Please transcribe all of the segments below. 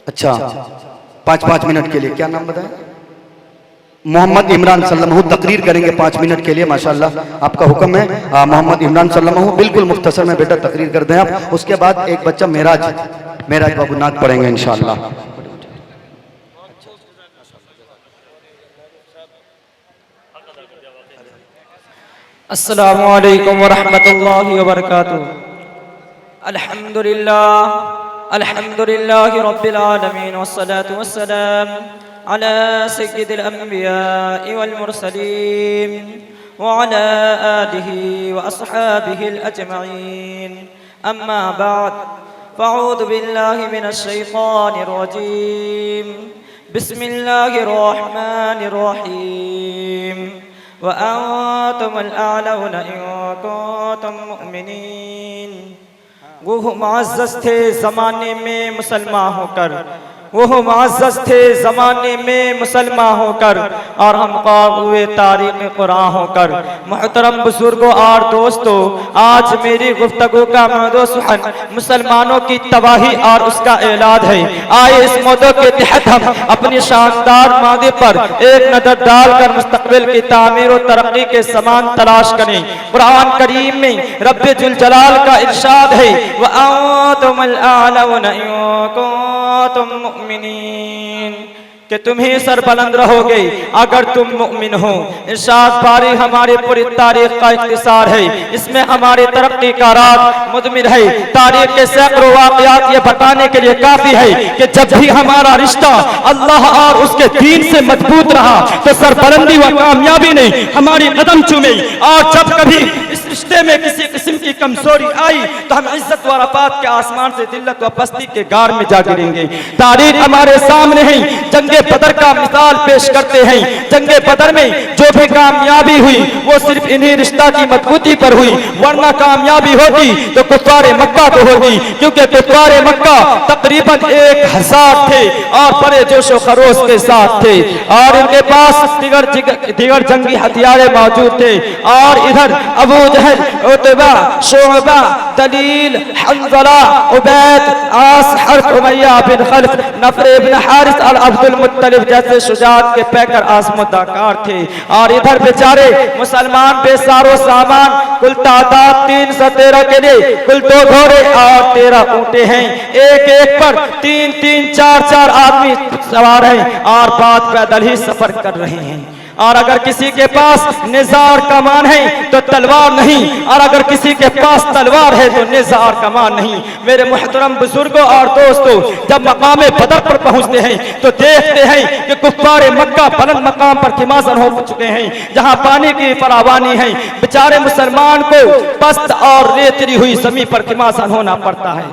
اچھا 5 منٹ کے لیے کیا نام بتائیں؟ محمد عمران صلی اللہ علیہ وسلم تقریر کریں گے 5 منٹ کے لیے. ماشاءاللہ آپ کا حکم ہے. محمد عمران صلی اللہ علیہ وسلم بالکل مختصر میں بیٹا تقریر کر دیں آپ. اس کے بعد ایک بچہ معراج بابو نعت پڑھیں گے انشاءاللہ. السلام علیکم ورحمۃ اللہ وبرکاتہ. الحمد للہ رب العالمین والصلاة والسلام على سید الانبیاء والمرسلین وعلى آلہ واصحابہ الاجمعین. اما بعد فاعوذ باللہ من الشیطان الرجیم. بسم اللہ الرحمن الرحیم. وَأَنْتُمُ الْأَعْلَوْنَ إِن كُنتُم مُؤْمِنِينَ. وہ معزز تھے زمانے میں مسلمان ہو کر، وہ معزز تھے زمانے میں مسلمان ہو کر، اور ہم خواب ہوئے تاریخ قرآن ہو کر. محترم بزرگوں اور دوستو، آج میری گفتگو کا موضوع سخن مسلمانوں کی تباہی اور اس کا اعلان ہے. آئے اس موضوع کے تحت ہم اپنی شاندار ماضی پر ایک نظر ڈال کر مستقبل کی تعمیر و ترقی کے سامان تلاش کریں. قرآن کریم میں رب ذوالجلال کا ارشاد ہے وَأَنْتُمُ الْأَعْلَوْنَ إِن كُنتُم مؤمنین، کہ تم ہی سربلند رہو گے اگر تم مؤمن ہو. ارشاد باری ہماری پوری تاریخ کا اختصار ہے، اس میں ہماری ترقی کا راز مضمر ہے. تاریخ کے سینکڑوں واقعات یہ بتانے کے لیے کافی ہے کہ جب بھی ہمارا رشتہ اللہ اور اس کے دین سے مضبوط رہا تو سربلندی و کامیابی نے ہماری قدم چومے، اور جب کبھی اس رشتے میں کسی قسم کی کمزوری آئی تو ہم عزت و رفعت کے آسمان سے ذلت و پستی کے غار میں جا گریں گے. تاریخ ہمارے سامنے ہے، جنگ بدر کا مثال پیش کرتے ہیں. جنگ بدر میں جو بھی کامیابی ہوئی وہ صرف انہی رشتہ کی مضبوطی پر ہوئی، ورنہ کامیابی ہوتی تو کفار مکہ کو ہوتی، کیونکہ کفار مکہ تقریباً 1000 تھے اور بڑے جوش و خروش کے ساتھ تھے، اور ان کے پاس دیگر جنگی ہتھیار موجود تھے. اور ادھر ابو جہل، عتبہ، شعبہ، دلیل، حنظلہ، عبید، عاص، حرب، امیہ بن خلف، نفر بن حارث اور عبد المطلب جیسے شجاعت کے پیکر آزمودہ تھے. اور ادھر بیچارے مسلمان بے سار و سامان، کل تعداد 313 کے لیے کل 2 گھوڑے اور 13 اونٹیں ہیں. ایک ایک پر 3 4 آدمی سوار ہیں اور بعد پیدل ہی سفر کر رہے ہیں. اور اگر کسی کے پاس نزار کمان ہے تو تلوار نہیں، اور اگر کسی کے پاس تلوار ہے تو نزار کمان نہیں. میرے محترم بزرگوں اور دوستوں، جب مقام بدر پر پہنچتے ہیں تو دیکھتے ہیں کہ کفار مکہ بلند مقام پر خمازن ہو چکے ہیں، جہاں پانی کی فراوانی ہے. بیچارے مسلمان کو پست اور ریتری ہوئی زمین پر خمازن ہونا پڑتا ہے.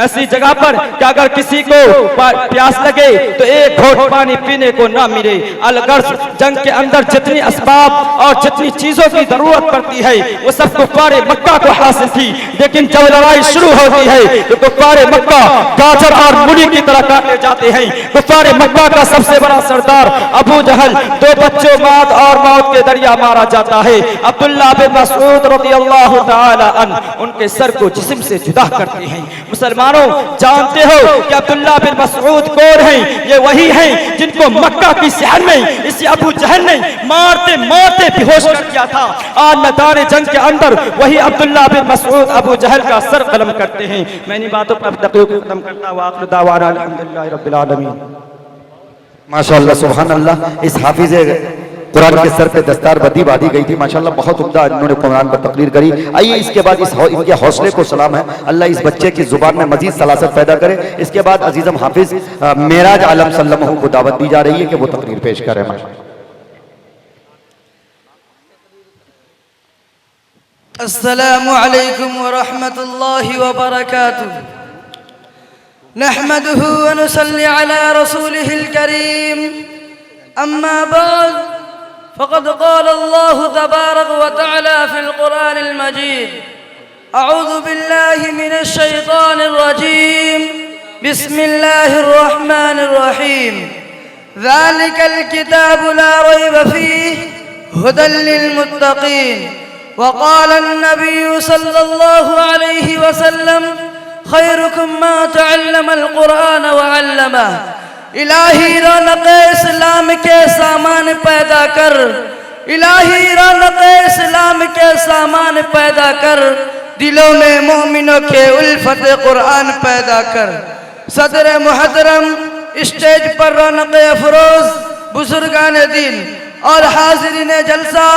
ایسی جگہ پر کہ اگر کسی کو پیاس لگے تو ایک گھونٹ پانی پینے کو نہ ملے. الغرض جنگ کے اندر جتنی اسباب اور جتنی چیزوں کی ضرورت پڑتی ہے وہ سب کفار مکہ کو حاصل تھی، لیکن جب لڑائی شروع ہوتی ہے تو کفار مکہ گاجر اور مولی کی طرح کاٹے جاتے ہیں. کفار مکہ کا سب سے بڑا سردار ابو جہل 2 بچوں مات اور موت کے دریا مارا جاتا ہے. عبداللہ بن مسعود رضی اللہ تعالی عنہ ان کے سر کو جسم سے جدا کرتے ہیں. مسلمانوں جانتے ہو کہ عبداللہ بن مسعود کون ہیں؟ یہ وہی ہیں جن کو مکہ کی صحن میں اسی ابو جہل نے مارتے مارتے بیہوش کر دیا تھا. اور میدان جنگ کے اندر وہی عبداللہ بن مسعود ابو جہل کا سر قلم کرتے ہیں. میں ان باتوں پر تقریر ختم کرتا ہوں. وآخر دعوانا الحمدللہ رب العالمین. ماشاءاللہ سبحان اللہ. اس حافظ قرآن کے سر پہ دستار بدی باندھی گئی تھی. ماشاءاللہ بہت عمدہ انہوں نے قرآن پر تقریر کری. آئیے اس کے بعد ان کے حوصلے کو سلام ہے. اللہ اس بچے کی زبان میں مزید سلاست پیدا کرے. اس کے بعد عزیزم حافظ معراج عالم صلی اللہ علیہ وسلم کو دعوت دی جا رہی ہے کہ وہ تقریر پیش کرے. السلام علیکم ورحمۃ اللہ وبرکاتہ. نحمده ونصلي على رسوله الكريم. أما بعد فقد قال الله تبارك وتعالى في القرآن المجيد: أعوذ بالله من الشيطان الرجيم. بسم الله الرحمن الرحيم. ذلك الكتاب لا ريب فيه هدى للمتقين. وقال النبي صلى الله عليه وسلم: خيركم ما تعلم القرآن وعلمه. الہی رونق اسلام کے سامان پیدا کر، الہی رونق اسلام کے سامان پیدا کر، دلوں میں مومنوں کے الفت قرآن پیدا کر. صدر محترم، اسٹیج پر رونق افروز بزرگان دین اور حاضرین جلسہ،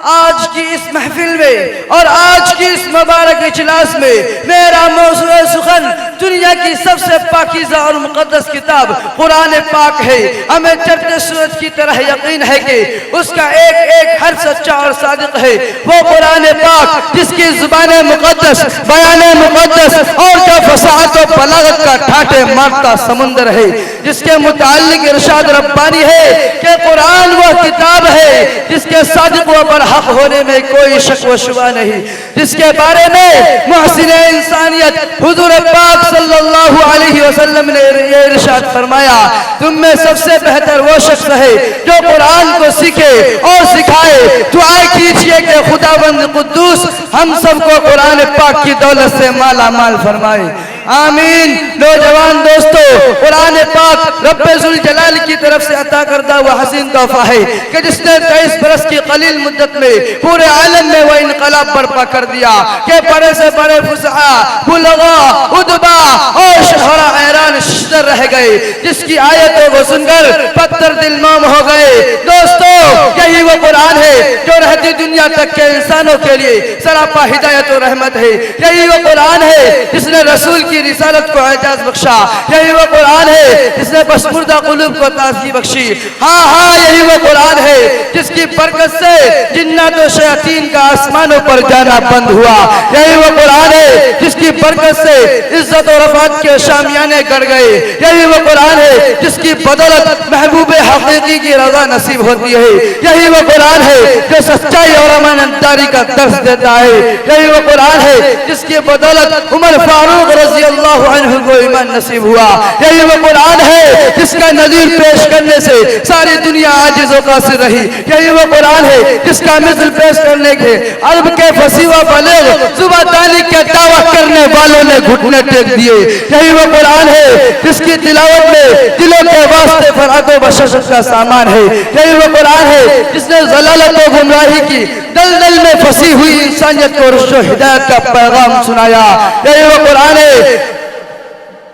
آج کی اس محفل میں اور آج کی اس مبارک اجلاس میں میرا موضوع سخن دنیا کی سب سے پاکیزہ اور مقدس کتاب قرآن پاک ہے. ہمیں چڑھتے سورج کی طرح یقین ہے کہ اس کا ایک ایک حرف سچا اور صادق ہے. وہ قرآن پاک جس کی زبان مقدس، بیان مقدس اور جو فصاحت و بلاغت کا ٹھاٹھے مارتا سمندر ہے، جس کے متعلق ارشاد ربانی ہے کہ قرآن وہ کتاب ہے جس کے صادق و برحق ہونے میں کوئی شک و شبہ نہیں، جس کے بارے میں محسن انسانیت حضور پاک صلی اللہ علیہ وسلم نے یہ ارشاد فرمایا، تم میں سب سے بہتر وہ شخص ہے جو قرآن کو سیکھے اور سکھائے. دعا کیجئے کہ خداوند قدوس ہم سب کو قرآن پاک کی دولت سے مالا مال فرمائے. آمین. نوجوان دوستو، قرآن پاک رب ذوالجلال کی طرف سے عطا کردہ وہ حسین تحفہ ہے کہ جس نے 23 برس کی قلیل مدت میں پورے عالم میں وہ انقلاب برپا کر دیا کہ بڑے سے بڑے فصحا، بلغا، ادبا اور شہرا حیران شدر رہ گئے، جس کی آیتوں کو سن کر پتھر دل موم ہو گئے. دوستو، یہی وہ قرآن ہے جو رہتی دنیا تک کے انسانوں کے لیے سراپا ہدایت و رحمت ہے. یہی وہ قرآن ہے جس نے رسول کی رسالت کو اعجاز بخشا. یہی وہ قرآن ہے جس نے بشمردہ قلوب کو تازگی بخشی. ہاں یہی وہ قرآن ہے جس کی برکت سے جنات و شیاطین کا آسمانوں پر جانا بند ہوا. یہی وہ قرآن ہے جس کی برکت سے عزت و رفعت کے شامیانے گڑ گئے. یہی وہ قرآن ہے جس کی بدولت محبوب حقیقی کی رضا نصیب ہوتی ہے. یہی وہ قرآن ہے جو سچائی اور امانتداری کا درس دیتا ہے. یہی وہ قرآن ہے جس کی بدولت عمر فاروق رضی اللہ عنہ کو ایمان نصیب ہوا. یہی وہ قرآن ہے جس کا نظیر پیش کرنے سے ساری دنیا عاجز و قاصر رہی. یہی وہ قرآن ہے جس کا مثل پیش کرنے کے عرب کے فصیح و بلیغ زبان دانی کے دعویٰ کرنے والوں نے گھٹنے ٹیک دیے. یہی وہ قرآن ہے جس کی تلاوت میں دلوں کے واسطے فرحت و بشاشت کا سامان ہے. یہی وہ قرآن ہے جس نے ضلالت و گمراہی کی دلدل میں پھنسی ہوئی انسانیت کو رشد و ہدایت کا پیغام سنایا. یہی وہ قرآن ہے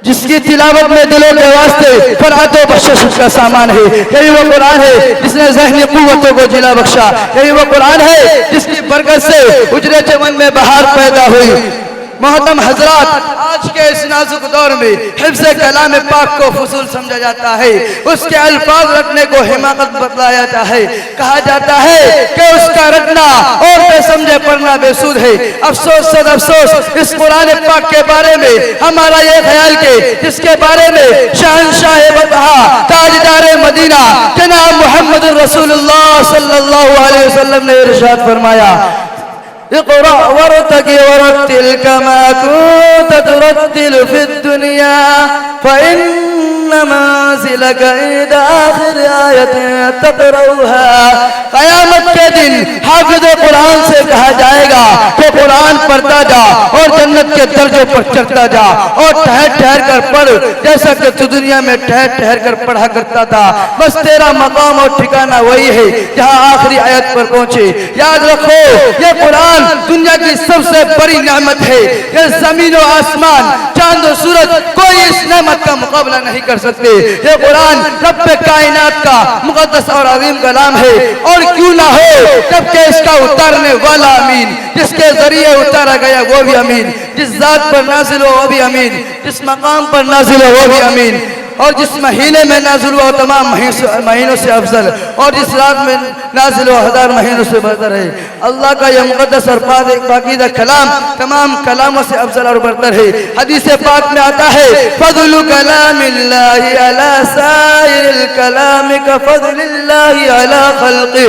جس کی تلاوت میں دلوں کے واسطے فرحت و بشاشت کا سامان ہے. یہی وہ قرآن ہے جس نے ذہنی قوتوں کو جلا بخشا. یہی وہ قرآن ہے جس کی برکت سے اجرے چمن میں بہار پیدا ہوئی. محترم حضرات، آج کے اس نازک دور میں حفظ کلام پاک کو فضول سمجھا جاتا ہے، اس کے الفاظ رٹنے کو حماقت بتلایا جاتا ہے. کہا جاتا ہے کہ اس کا رٹنا اور بے سمجھے پڑھنا بے سود ہے. افسوس صد افسوس اس قرآن پاک کے بارے میں ہمارا یہ خیال کہ جس کے بارے میں شہنشاہ بطحا تاجدار مدینہ جناب محمد رسول اللہ صلی اللہ علیہ وسلم نے ارشاد فرمایا، اقرأ وارتقي ورتل كما كنت ترتل في الدنيا فإن منزلك عند آخر آية تقرأها. قیامت کے دن حافظ قرآن سے کہا جائے گا کہ قرآن پڑھتا جا اور جنت کے درجوں پر چڑھتا جا اور ٹھہر ٹھہر کر پڑھ جیسا کہ تو دنیا میں ٹھہر ٹھہر کر پڑھا کرتا تھا. بس تیرا مقام اور ٹھکانہ وہی ہے جہاں آخری آیت پر پہنچے. یاد رکھو، یہ قرآن دنیا کی سب سے بڑی نعمت ہے. یہ زمین و آسمان، چاند و سورج کوئی اس نعمت کا مقابلہ نہیں کر سکتے. یہ قرآن رب کائنات کا مقدس اور عظیم کلام ہے، اور کیوں نہ ہو جبکہ اس کا اتارنے والا امین، جس کے ذریعے اتارا گیا وہ بھی امین، جس ذات پر نازل ہو وہ بھی امین، جس مقام پر نازل ہو وہ بھی امین، اور جس مہینے میں نازل ہوا تمام مہینوں سے افضل، اور جس رات میں نازل ہوا 1000 مہینوں سے بہتر ہے. اللہ کا یہ مقدس اور پاکیزہ کلام تمام کلاموں سے افضل اور برتر ہے. حدیث پاک میں آتا ہے، فضل کلام اللہ علی سائر بسائر الکلام کفضل اللہ علی خلقہ.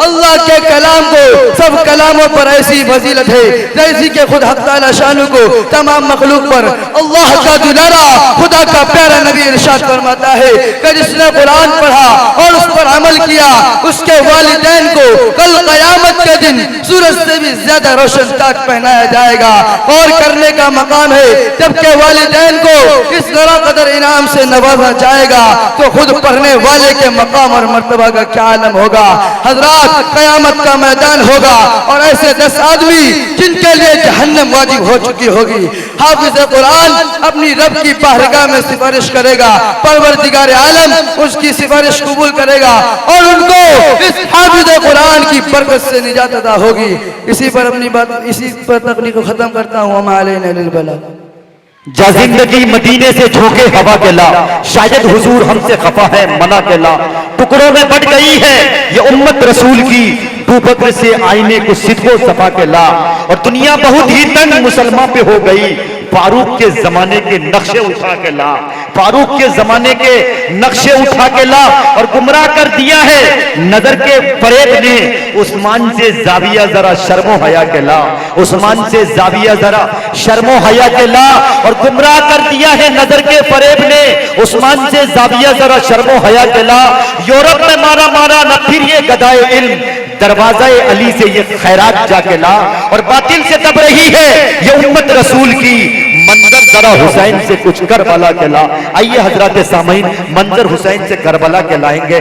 اللہ کے کلام کو سب کلاموں پر ایسی فضیلت ہے جیسی کہ خود حق تعالی شانہ کو تمام مخلوق پر اللہ کا دلارا خدا کا پیارا نبی ارشاد فرماتا ہے کہ جس نے قرآن پڑھا اور اس پر عمل کیا اس کے والدین کو کل قیامت کے دن سورج سے بھی زیادہ روشن تاج پہنایا جائے گا. اور کرنے کا مقام ہے جبکہ والدین کو اس طرح قدر انعام سے نوازا جائے گا تو خود پڑھنے والے کے مقام اور مرتبہ کا کیا عالم ہوگا. حضرات قیامت کا میدان ہوگا اور ایسے 10 آدمی جن کے لیے جہنم واجب ہو چکی ہوگی. حافظ قرآن اپنی رب کی بارگاہ میں سفارش کرے گا, پروردگار عالم اس کی سفارش قبول کرے گا اور ان کو اس حافظ قرآن کی برکت سے نجات عطا ہوگی. اسی پر تقریر کو ختم کرتا ہوں. وما علینا الا البلاغ. جا زندگی مدینے سے جھونکے ہوا کے لا, شاید حضور ہم سے خفا ہے منا کے لا. ٹکڑوں میں بٹ گئی ہے یہ امت رسول کی, تو بکر سے آئینے کو صدق و صفا کے لا. اور دنیا بہت ہی تنگ مسلمان پہ ہو گئی, فاروق کے زمانے کے نقشے اٹھا کے لا. فاروق کے زمانے کے نقشے اٹھا کے لا اور گمراہ کر دیا ہے نظر کے فریب نے. عثمان سے زاویہ ذرا شرم و حیا کے لا, عثمان سے زاویہ ذرا شرم و حیا کے لا. اور گمراہ کر دیا ہے نظر کے فریب نے عثمان سے زاویہ ذرا شرم و حیا کے لا. یورپ میں مارا مارا نہ پھر یہ گدائے علم, دروازہ علی سے یہ خیرات جا کے لا. اور باطل سے دب رہی ہے یہ امت رسول کی, منظر ذرا حسین سے کچھ کربلا کے لا. آئیے حضرات سامعین منظر حسین سے کربلا کے لائیں گے.